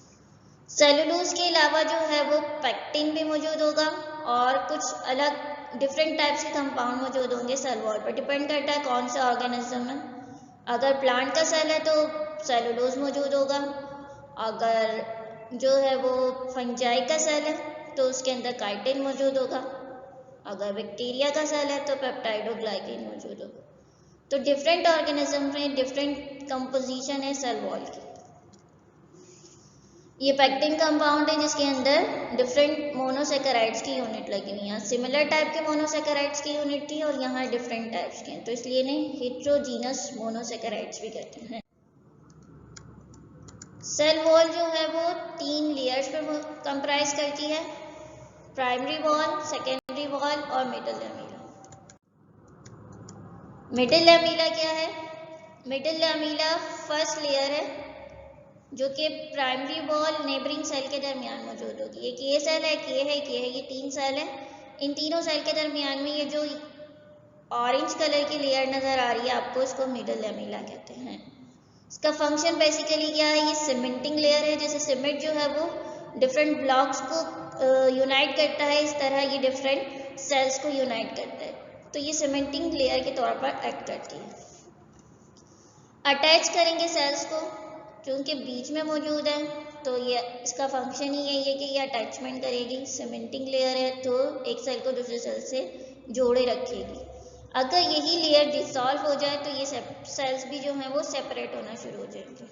सेलुलोज के अलावा जो है वो पेक्टिन भी मौजूद होगा और कुछ अलग डिफरेंट टाइप्स के कंपाउंड मौजूद होंगे सेल वॉल पर। डिपेंड करता है कौन सा ऑर्गेनिज्म है। अगर प्लांट का सेल है तो सेलुलोज मौजूद होगा, अगर जो है वो फंजाई का सेल है तो उसके अंदर काइटिन मौजूद होगा, अगर बैक्टीरिया का सेल है तो पेप्टाइडोग्लाइकेन मौजूद होगा। तो डिफरेंट ऑर्गेनिज्म में डिफरेंट कंपोजिशन है सेल वॉल की। ये पेक्टिन कंपाउंड है जिसके अंदर डिफरेंट मोनोसेकेराइड्स की यूनिट लगी हुई है। सिमिलर टाइप के मोनोसेकेराइड्स की यूनिट थी और यहाँ डिफरेंट टाइप्स के हैं, तो इसलिए इन्हें हेटेरोजीनस मोनोसेकेराइड्स भी कहते हैं। सेल वॉल जो है वो 3 लेयर्स पे कंप्राइज करती है, प्राइमरी वॉल, सेकेंडरी वॉल और मिडल लैमेला। मिडल लैमेला क्या है? मिडल लैमेला फर्स्ट लेयर है जो कि प्राइमरी वॉल नेबरिंग सेल के दरमियान मौजूद होगी। एक ये सेल है, एक ये है, एक ये है, ये 3 सेल है। इन तीनों सेल के दरमियान में ये जो ऑरेंज कलर की लेयर नजर आ रही है आपको, इसको मिडल लैमेला कहते हैं। इसका फंक्शन बेसिकली क्या है? ये सीमेंटिंग लेयर है। जैसे सीमेंट जो है वो डिफरेंट ब्लॉक्स को यूनाइट करता है, इस तरह ये डिफरेंट सेल्स को यूनाइट करता है, तो ये सीमेंटिंग लेयर के तौर पर एक्ट करती है। अटैच करेंगे सेल्स को, क्योंकि बीच में मौजूद है तो ये इसका फंक्शन ही यही है कि ये अटैचमेंट करेगी। सीमेंटिंग लेयर है तो एक सेल को दूसरे सेल से जोड़े रखेगी। अगर यही लेयर डिसॉल्व हो जाए तो ये सेल्स भी जो हैं वो सेपरेट होना शुरू हो जाएंगे।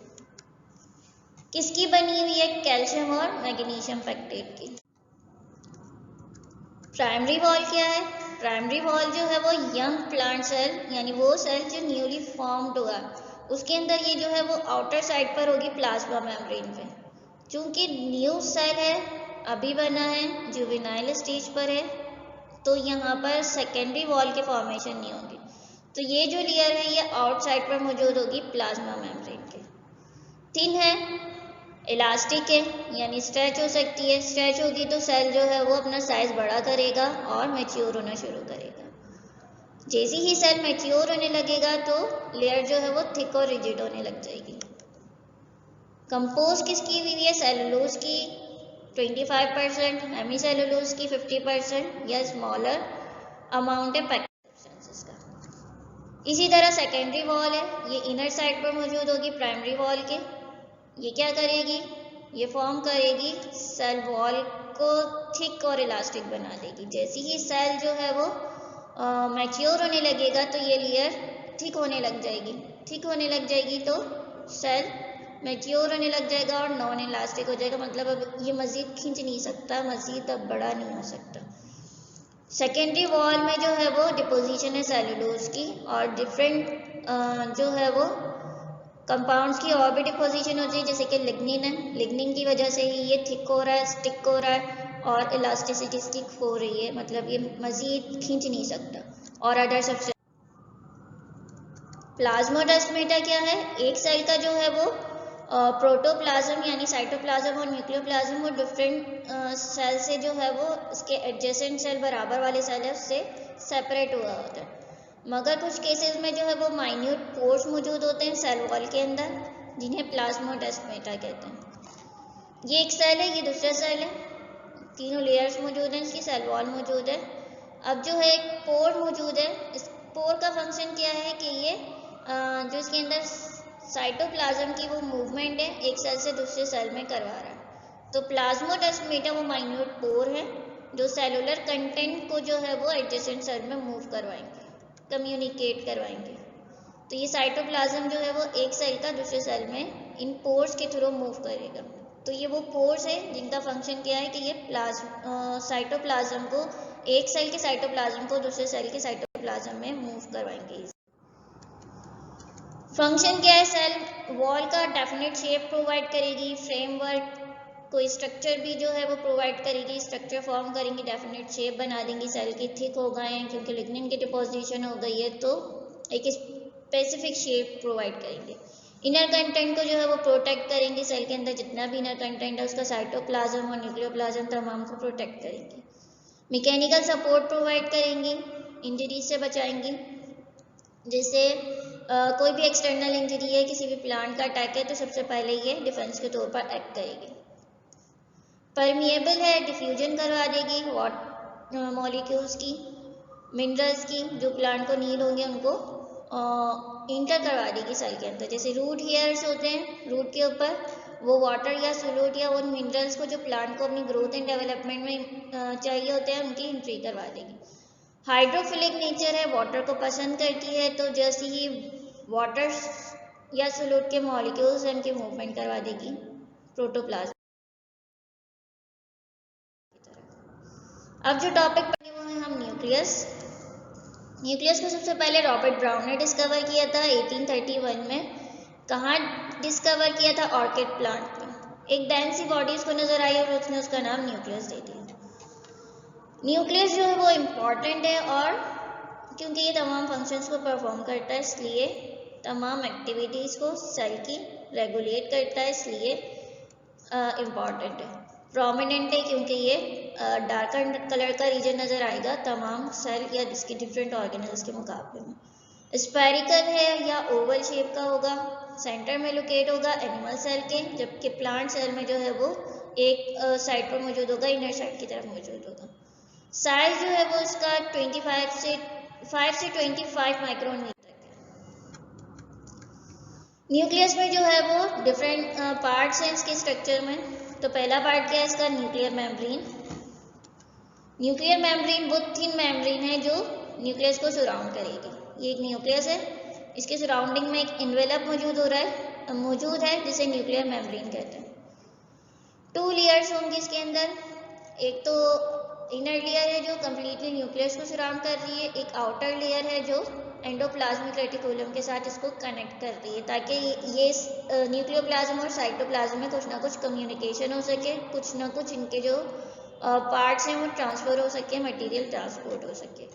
किसकी बनी हुई है? कैल्शियम और मैग्नीशियम पेक्टेट की। प्राइमरी वॉल क्या है? प्राइमरी वॉल जो है वो यंग प्लांट सेल, यानी वो सेल जो न्यूली फॉर्म्ड हुआ, उसके अंदर ये जो है वो आउटर साइड पर होगी प्लाज्मा मेम्ब्रेन पे। चूंकि न्यू सेल है, अभी बना है, जुवेनाइल स्टेज पर है, तो यहाँ पर सेकेंडरी वॉल के फॉर्मेशन नहीं होगी। तो ये जो लेयर है ये आउटसाइड पर मौजूद होगी प्लाज्मा मेम्ब्रेन के। थिन है, इलास्टिक है, यानी स्ट्रेच हो सकती है। स्ट्रेच होगी तो सेल जो है वो अपना साइज बड़ा करेगा और मैच्योर होना शुरू करेगा। जैसे ही सेल मैच्योर होने लगेगा तो लेयर जो है वो थिक और रिजिड होने लग जाएगी। कंपोज किसकी हुई है? सेलुलोज की 25%, हेमी सेलुलोज की 50% या स्मॉलर अमाउंट है पैक्टिन का। इसी तरह सेकेंडरी वॉल है, ये इनर साइड पर मौजूद होगी प्राइमरी वॉल के। ये क्या करेगी? ये फॉर्म करेगी, सेल वॉल को थिक और इलास्टिक बना देगी। जैसे ही सेल जो है वो मैच्योर होने लगेगा तो ये लेयर थिक होने लग जाएगी। थिक होने लग जाएगी तो सेल मैच्योर होने लग जाएगा और नॉन इलास्टिक हो जाएगा, मतलब अब ये मज़ीद खींच नहीं सकता, मज़ीद अब बड़ा नहीं हो सकता। सेकेंडरी वॉल में जो है वो डिपोजिशन है सेलुलोज की और डिफरेंट जो है वो कंपाउंड्स की और भी डिपोजिशन होती है, जैसे कि लिग्निन है। लिग्निन की वजह से ही ये थिक हो रहा है, स्टिक हो रहा है और इलास्टिसिटी स्टिक हो रही है, मतलब ये मज़ीद खींच नहीं सकता। और अदर सबसे प्लाज्मोडेस्माटा क्या है? एक सेल का जो है वो प्रोटोप्लाज्म यानी साइटोप्लाज्म और न्यूक्लियोप्लाज्म वो डिफरेंट सेल से जो है वो इसके एडजेसेंट सेल बराबर वाले सेल है उससे सेपरेट हुआ होता है। मगर कुछ केसेस में जो है वो माइन्यूट पोर्स मौजूद होते हैं सेल वॉल के अंदर, जिन्हें प्लाज्मोडेस्माटा कहते हैं। ये एक सेल है, ये दूसरा सेल है, तीनों लेयर्स मौजूद हैं, इसकी सेल वॉल मौजूद है। अब जो है एक पोर मौजूद है, इस पोर का फंक्शन क्या है कि ये जो इसके अंदर साइटोप्लाज्म की वो मूवमेंट है एक सेल से दूसरे सेल में करवा रहा है। तो प्लाज्मोडेस्माटा वो माइन्यूट पोर है जो सेलुलर कंटेंट को जो है वो एडजेसेंट सेल में मूव करवाएंगे, कम्युनिकेट करवाएंगे। तो ये साइटोप्लाज्म जो है वो एक सेल का दूसरे सेल में इन पोर्स के थ्रू मूव करेगा। तो ये वो पोर्स है जिनका फंक्शन क्या है कि ये साइटोप्लाज्म को, एक सेल के साइटोप्लाज्म को दूसरे सेल के साइटोप्लाज्म में मूव करवाएंगे। फंक्शन क्या है? सेल वॉल का डेफिनेट शेप प्रोवाइड करेगी, फ्रेमवर्क कोई स्ट्रक्चर भी जो है वो प्रोवाइड करेगी, स्ट्रक्चर फॉर्म करेंगी, डेफिनेट शेप बना देंगी। सेल की थिक हो गए हैं क्योंकि लिग्निन की डिपोजिशन हो गई है तो एक स्पेसिफिक शेप प्रोवाइड करेंगे। इनर कंटेंट को जो है वो प्रोटेक्ट करेंगे, सेल के अंदर जितना भी इनर कंटेंट है उसका साइटोप्लाज्म और न्यूक्लियोप्लाज्म तमाम को प्रोटेक्ट करेंगे। मैकेनिकल सपोर्ट प्रोवाइड करेंगी, इंजरीज से बचाएंगी। जैसे कोई भी एक्सटर्नल इंजरी है, किसी भी प्लांट का अटैक है, तो सबसे पहले ये डिफेंस के तौर पर एक्ट करेगी। परमिएबल है, डिफ्यूजन करवा देगी मॉलिक्यूल्स की, मिनरल्स की, जो प्लांट को नीड होंगे उनको इंटर करवा देगी सेल के अंदर। जैसे रूट हेयर्स होते हैं, रूट के ऊपर वो वाटर या सोल्यूट या उन मिनरल्स को जो प्लांट को अपनी ग्रोथ एंड डेवलपमेंट में चाहिए होते हैं, उनकी एंट्री करवा देगी। हाइड्रोफिलिक नेचर है, वाटर को पसंद करती है, तो जैसे ही वाटर या सोल्यूट के मॉलिक्यूल्स हैं उनकी मूवमेंट करवा देगी प्रोटोप्लाज्म। अब जो टॉपिक पढ़ेंगे वो है हम न्यूक्लियस। न्यूक्लियस को सबसे पहले रॉबर्ट ब्राउन ने डिस्कवर किया था 1831 में। कहाँ डिस्कवर किया था? ऑर्किड प्लांट में। एक डेंस सी बॉडी उसको नजर आई और उसने उसका नाम न्यूक्लियस दे दिया। न्यूक्लियस जो है वो इम्पॉर्टेंट है, और क्योंकि ये तमाम फंक्शंस को परफॉर्म करता है, इसलिए तमाम एक्टिविटीज़ को सेल की रेगुलेट करता है, इसलिए इम्पॉर्टेंट है। प्रोमिनेंट है क्योंकि ये डार्कर कलर का रीजन नज़र आएगा तमाम सेल या इसके डिफरेंट ऑर्गेनल्स के मुकाबले में। स्पेरिकल है या ओवल शेप का होगा, सेंटर में लोकेट होगा एनिमल सेल के, जबकि प्लांट सेल में जो है वो एक साइड पर मौजूद होगा, इनर साइड की तरफ मौजूद होगा। साइज जो है वो इसका 5 से 25 माइक्रोन तक है। न्यूक्लियस में जो है वो डिफरेंट पार्ट्स हैं इसके स्ट्रक्चर में। तो पहला पार्ट क्या है इसका? Nuclear membrane. न्यूक्लियर मेम्ब्रेन वो थिन मेम्ब्रेन है जो न्यूक्लियस को सराउंड करेगी। ये एक न्यूक्लियस है, इसके सराउंडिंग में एक इन्वेलप मौजूद है जिसे न्यूक्लियर मेम्ब्रेन कहते हैं। 2 लेयर्स होंगी इसके अंदर। एक तो इनर लेयर है जो कम्प्लीटली न्यूक्लियस को सराउंड कर रही है, एक आउटर लेयर है जो एंडोप्लाज्मिक रेटिकुलम के साथ इसको कनेक्ट करती है, ताकि ये न्यूक्लियोप्लाज्म और साइटोप्लाज्म में कुछ ना कुछ कम्युनिकेशन हो सके, कुछ ना कुछ इनके जो पार्ट्स हैं वो ट्रांसफर हो सके, मटेरियल ट्रांसपोर्ट हो सके।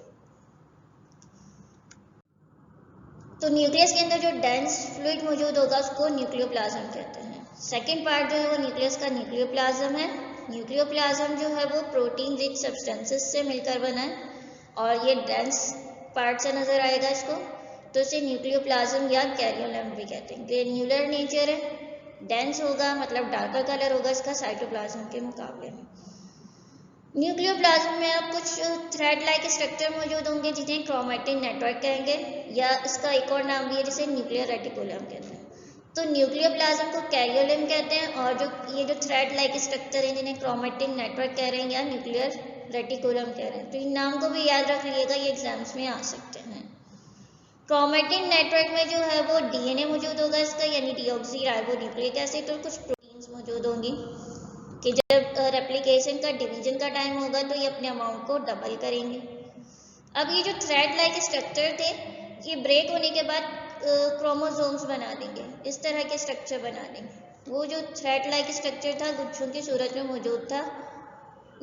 तो न्यूक्लियस के अंदर जो डेंस फ्लूइड मौजूद होगा उसको न्यूक्लियोप्लाज्म कहते हैं। सेकेंड पार्ट जो है वो न्यूक्लियस का न्यूक्लियोप्लाज्म है। न्यूक्लियोप्लाज्म जो है वो प्रोटीन रिच सब्सटेंसेस से मिलकर बना है, और ये डेंस पार्ट से नजर आएगा इसको, तो इसे न्यूक्लियोप्लाज्म या कैरियोलेम भी कहते हैं। ग्रेन्युलर नेचर है, डेंस होगा, मतलब डार्कर कलर होगा इसका साइटोप्लाज्म के मुकाबले में। न्यूक्लियोप्लाज्म में अब कुछ थ्रेड लाइक स्ट्रक्चर मौजूद होंगे जिन्हें क्रोमैटिन नेटवर्क कहेंगे, या इसका एक और नाम भी है जिसे न्यूक्लियर रेटिकुलम कहते हैं। तो न्यूक्लियोप्लाज्म को कैरियोलेम कहते हैं, और जो ये जो थ्रेड लाइक स्ट्रक्चर है जिन्हें क्रोमैटिन नेटवर्क कह रहे हैं या न्यूक्लियर रेटिकुलम कह रहे हैं। तो इन नाम को भी याद रख लीजिएगा, ये एग्जाम्स में आ सकते हैं। क्रोमैटिन नेटवर्क में जो है वो डीएनए मौजूद होगा इसका, यानी डीऑक्सीराइबोन्यूक्लिक एसिड, और कुछ प्रोटीन्स मौजूद होंगी कि जब रेप्लिकेशन का डिवीजन का टाइम होगा तो ये अपने अमाउंट को डबल करेंगे। अब ये जो थ्रेड लाइक स्ट्रक्चर थे ये ब्रेक होने के बाद क्रोमोसोम्स बना देंगे, इस तरह के स्ट्रक्चर बना देंगे। वो जो थ्रेड लाइक स्ट्रक्चर था गुच्छों की सूरत में मौजूद था,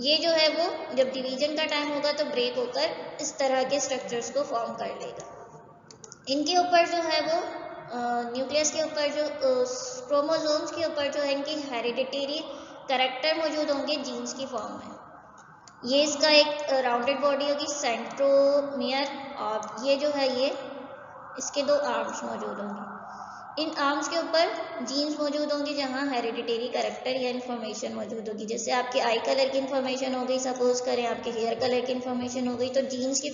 ये जो है वो जब डिवीजन का टाइम होगा तो ब्रेक होकर इस तरह के स्ट्रक्चर्स को फॉर्म कर लेगा। इनके ऊपर जो है वो न्यूक्लियस के ऊपर जो क्रोमोसोम्स के ऊपर जो है इनकी हेरिडिटरी कैरेक्टर मौजूद होंगे जीन्स की फॉर्म में। ये इसका एक राउंडेड बॉडी होगी सेंट्रोमियर, और ये जो है ये इसके 2 आर्म्स मौजूद होंगे। इन आर्म्स के ऊपर जीन्स मौजूद होंगी जहाँ हेरिडिटरी कैरेक्टर या इन्फॉर्मेशन मौजूद होगी। जैसे आपके आई कलर की इन्फॉर्मेशन हो गई, सपोज करें आपके हेयर कलर की इन्फॉर्मेशन हो गई, तो जीन्स की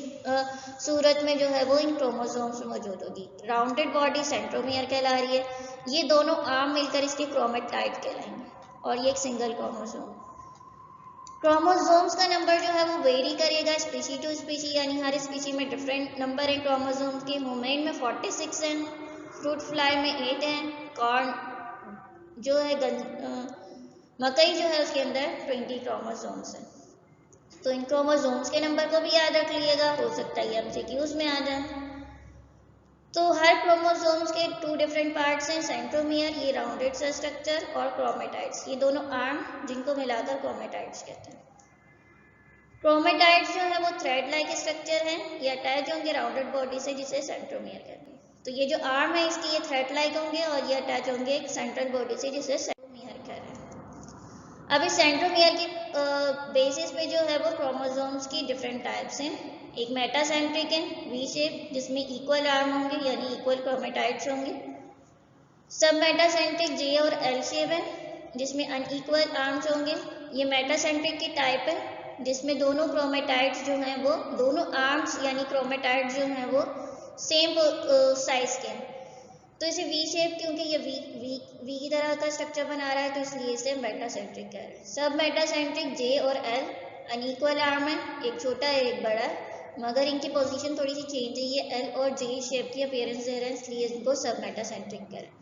सूरत में जो है वो इन क्रोमोसोम्स मौजूद होगी। राउंडेड बॉडी सेंट्रोमियर कहला रही है। ये दोनों आर्म मिलकर इसके क्रोमेटाइड कहलाएंगे, और ये एक सिंगल क्रोमोसोम। क्रोमोसोम्स का नंबर जो है वो वेरी करेगा स्पीशी टू स्पीशी, यानी हर स्पीशी में डिफरेंट नंबर है क्रोमोसोम्स के। ह्यूमन में 46 हैं, फ्रूट फ्लाई में 8 हैं, कॉर्न जो है मकई जो है उसके अंदर 20 क्रोमोसोम्स हैं। तो इन क्रोमोसोम्स के नंबर को भी याद रख लीजिएगा, हो सकता है एमसीक्यूज में आ जाए। तो हर क्रोमोसोम्स के 2 डिफरेंट पार्ट्स हैं, सेंट्रोमियर ये राउंडेड सा स्ट्रक्चर, और क्रोमेटाइड्स ये दोनों आर्म जिनको मिलाकर क्रोमेटाइड्स कहते हैं। क्रोमेटाइड्स जो है वो थ्रेड लाइक स्ट्रक्चर है, ये अटैच होंगे राउंडेड बॉडी से जिसे सेंट्रोमियर कहते हैं। तो ये जो आर्म है इसकी ये थ्रेड लाइक होंगे, और ये अटैच होंगे एक सेंट्रल बॉडी से जिसे सेंट्रोमियर कह रहे हैं। अब इस सेंट्रोमियर की बेसिस पे जो है वो क्रोमोसोम्स की डिफरेंट टाइप्स हैं। एक मेटासेंट्रिक है वी शेप जिसमें इक्वल आर्म होंगे यानी इक्वल क्रोमेटाइड्स होंगे। सब मेटासेंट्रिक जे और एल शेप है जिसमें अनइक्वल आर्म्स होंगे। ये मेटासेंट्रिक की टाइप है जिसमें दोनों क्रोमेटाइड्स जो हैं वो दोनों आर्म्स यानी क्रोमेटाइड्स जो हैं वो सेम साइज के हैं। तो इसे वी शेप क्योंकि ये वी की तरह का स्ट्रक्चर बना रहा है तो इसलिए इसे मेटासेंट्रिक कह रहे हैं। सब मेटासेंट्रिक जे और एल अनइक्वल आर्म है, एक छोटा है एक बड़ा है, मगर इनकी पोजीशन थोड़ी सी चेंज है। ये एल और जे शेप की अपीयरेंस दे रहे हैं इसलिए इनको सब मेटासेंट्रिक कह रहे हैं।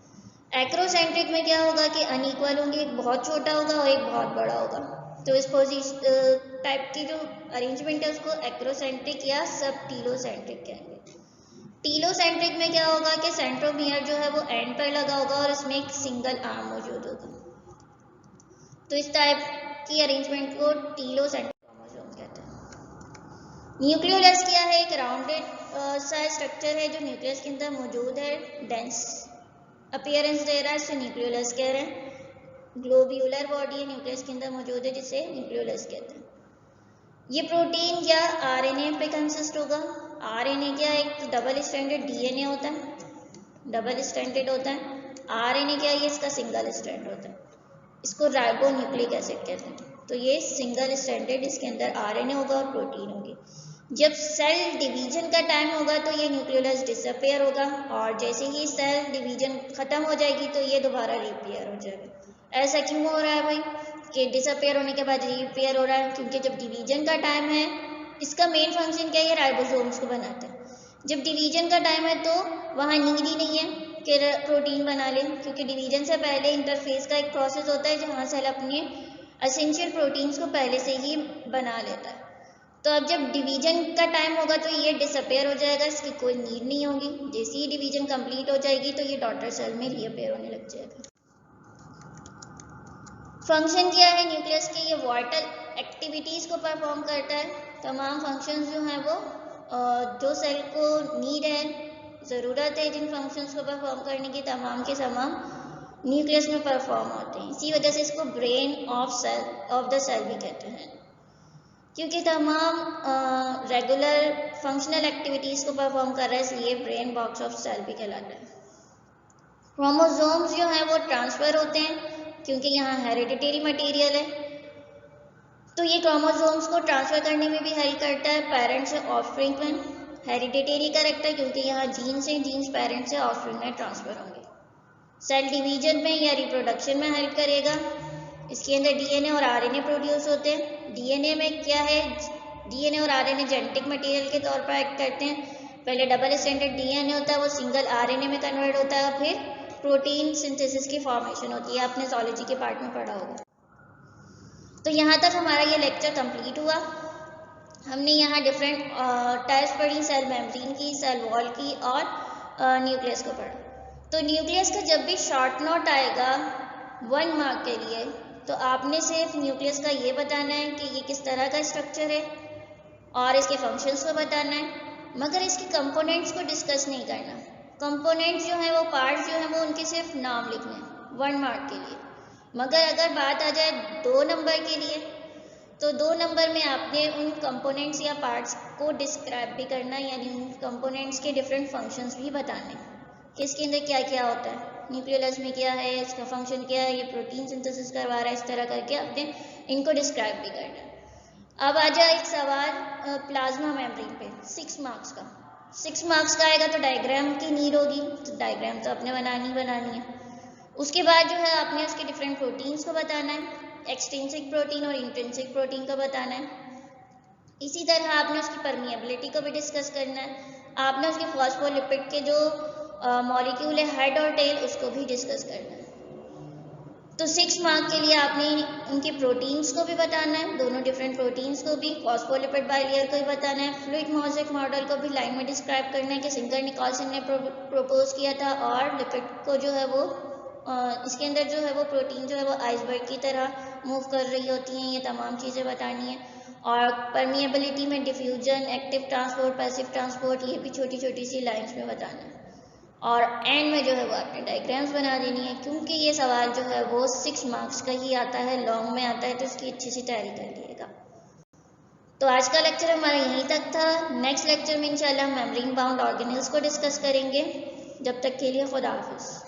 एक्रोसेंट्रिक में क्या होगा कि अनइक्वल होंगे, एक बहुत छोटा होगा और एक बहुत बड़ा होगा। तो इस पोजीशन टाइप की जो अरेंजमेंट है उसको एक्रोसेंट्रिक या सब टीलोसेंट्रिक कहेंगे। टीलोसेंट्रिक में क्या होगा कि सेंट्रोमियर जो है वो एंड पर लगा होगा और इसमें एक सिंगल आर्म मौजूद होगा। तो इस टाइप की अरेंजमेंट को टीलोसेंट्रिक क्रोमोसोम कहते हैं। न्यूक्लियोलस क्या है? एक राउंडेड सा स्ट्रक्चर है जो न्यूक्लियस के अंदर मौजूद है, डेंस अपीयरेंस दे रहा है, इससे न्यूक्लियोलस कह रहे हैं। ग्लोब्यूलर बॉडी है न्यूक्लियस के अंदर मौजूद है जिसे न्यूक्लियोलस कहते हैं। ये प्रोटीन या आरएनए पे कंसिस्ट होगा। आरएनए क्या है? एक डबल स्ट्रैंडेड डीएनए होता है, डबल स्ट्रैंडेड होता है। आरएनए क्या है? ये इसका सिंगल स्ट्रैंड होता है, इसको राइबोन्यूक्लिक एसिड कहते हैं। तो ये सिंगल स्ट्रैंडेड, इसके अंदर आरएनए होगा और प्रोटीन होगी। जब सेल डिवीजन का टाइम होगा तो ये न्यूक्लियोलस डिसअपेयर होगा और जैसे ही सेल डिवीजन खत्म हो जाएगी तो ये दोबारा रिपेयर हो जाएगा। ऐसा क्यों हो रहा है भाई कि डिसअपेयर होने के बाद रिपेयर हो रहा है? क्योंकि जब डिवीजन का टाइम है, इसका मेन फंक्शन क्या है? ये राइबोसोम्स को बनाता है। जब डिवीजन का टाइम है तो वहाँ नीड ही नहीं है कि प्रोटीन बना ले, क्योंकि डिवीजन से पहले इंटरफेस का एक प्रोसेस होता है जहाँ सेल अपने एसेंशियल प्रोटीन्स को पहले से ही बना लेता है। तो अब जब डिवीजन का टाइम होगा तो ये डिसअपेयर हो जाएगा, इसकी कोई नीड नहीं होगी। जैसे ही डिवीजन कंप्लीट हो जाएगी तो ये डॉटर सेल में रीअपेयर होने लग जाएगा। फंक्शन क्या है न्यूक्लियस के? ये वाइटल एक्टिविटीज को परफॉर्म करता है। तमाम फंक्शंस जो हैं वो जो सेल को नीड है, ज़रूरत है जिन फंक्शंस को परफॉर्म करने की, तमाम के तमाम न्यूक्लियस में परफॉर्म होते हैं। इसी वजह से इसको ब्रेन ऑफ द सेल भी कहते हैं, क्योंकि तमाम रेगुलर फंक्शनल एक्टिविटीज़ को परफॉर्म कर रहा है, इसलिए ब्रेन बॉक्स ऑफ सेल भी कहलाता है। क्रोमोसोम्स जो हैं वो ट्रांसफ़र होते हैं क्योंकि यहाँ हेरिडिटरी मटेरियल है, तो ये क्रोमोसोम्स को ट्रांसफ़र करने में भी हेल्प करता है पेरेंट्स से ऑफस्प्रिंग में। हेरिडिटरी करेक्टर क्योंकि यहाँ जीन से जीन्स पेरेंट्स से ऑफस्प्रिंग में ट्रांसफ़र होंगे। सेल डिवीजन में या रिप्रोडक्शन में हेल्प करेगा। इसके अंदर डीएनए और आरएनए प्रोड्यूस होते हैं। डीएनए में क्या है? डीएनए और आरएनए जेनेटिक मटेरियल के तौर पर एक्ट करते हैं। पहले डबल स्ट्रैंडेड डीएनए होता है, वो सिंगल आरएनए में कन्वर्ट होता है, फिर प्रोटीन सिंथेसिस की फॉर्मेशन होती है। आपने जूलॉजी के पार्ट में पढ़ा होगा। तो यहाँ तक हमारा ये लेक्चर कंप्लीट हुआ। हमने यहाँ डिफरेंट टाइप्स पढ़ी, सेल मेम्ब्रेन की, सेल वॉल की और न्यूक्लियस को पढ़ा। तो न्यूक्लियस का जब भी शॉर्ट नोट आएगा 1 मार्क के लिए, तो आपने सिर्फ न्यूक्लियस का ये बताना है कि ये किस तरह का स्ट्रक्चर है और इसके फंक्शंस को बताना है, मगर इसके कंपोनेंट्स को डिस्कस नहीं करना। कंपोनेंट्स जो हैं वो पार्ट्स जो हैं वो उनके सिर्फ नाम लिखने हैं 1 मार्क के लिए। मगर अगर बात आ जाए 2 नंबर के लिए, तो 2 नंबर में आपने उन कंपोनेंट्स या पार्ट्स को डिस्क्राइब भी करना है, यानी उन कंपोनेंट्स के डिफरेंट फंक्शंस भी बताने हैं कि इसके अंदर क्या क्या होता है, न्यूक्लियोलस में क्या है, इसका फंक्शन क्या है, ये प्रोटीन सिंथेसिस करवा रहा है, इस तरह करके आपने इनको डिस्क्राइब भी करना है। अब आ जाए एक सवाल प्लाज्मा मेम्ब्रेन पे 6 मार्क्स का। 6 मार्क्स का आएगा तो डायग्राम की नीड होगी, तो डायग्राम तो आपने बनानी है। उसके बाद जो है आपने उसके डिफरेंट प्रोटीन्स को बताना है, एक्सट्रिंसिक प्रोटीन और इंट्रिंसिक प्रोटीन को बताना है। इसी तरह आपने उसकी परमिएबिलिटी को भी डिस्कस करना है। आपने उसके फॉस्फोलिपिड के जो मॉलिक्यूल है हेड और टेल, उसको भी डिस्कस करना है। तो 6 मार्क के लिए आपने उनके प्रोटीन्स को भी बताना है, दोनों डिफरेंट प्रोटीन्स को भी, फॉस्फोलिपिड बाइलेयर को भी बताना है, फ्लूइड मोज़ेक मॉडल को भी लाइन में डिस्क्राइब करना है कि सिंगर निकोलसन ने प्रपोज किया था, और लिपिड को जो है वो इसके अंदर जो है वो प्रोटीन जो है वो आइसबर्ग की तरह मूव कर रही होती हैं। ये तमाम चीज़ें बतानी है। और परमिएबिलिटी में diffusion, active transport, passive transport, ये भी छोटी छोटी सी लाइंस में बताना है। और एंड में जो है वो आपने डायग्राम्स बना देनी है, क्योंकि ये सवाल जो है वो 6 मार्क्स का ही आता है, लॉन्ग में आता है, तो इसकी अच्छी सी तैयारी कर लिएगा। तो आज का लेक्चर हमारा यहीं तक था। नेक्स्ट लेक्चर में इंशाल्लाह हम मेम्ब्रेन बाउंड ऑर्गेनेल्स को डिस्कस करेंगे। जब तक के लिए खुदा हाफिज़।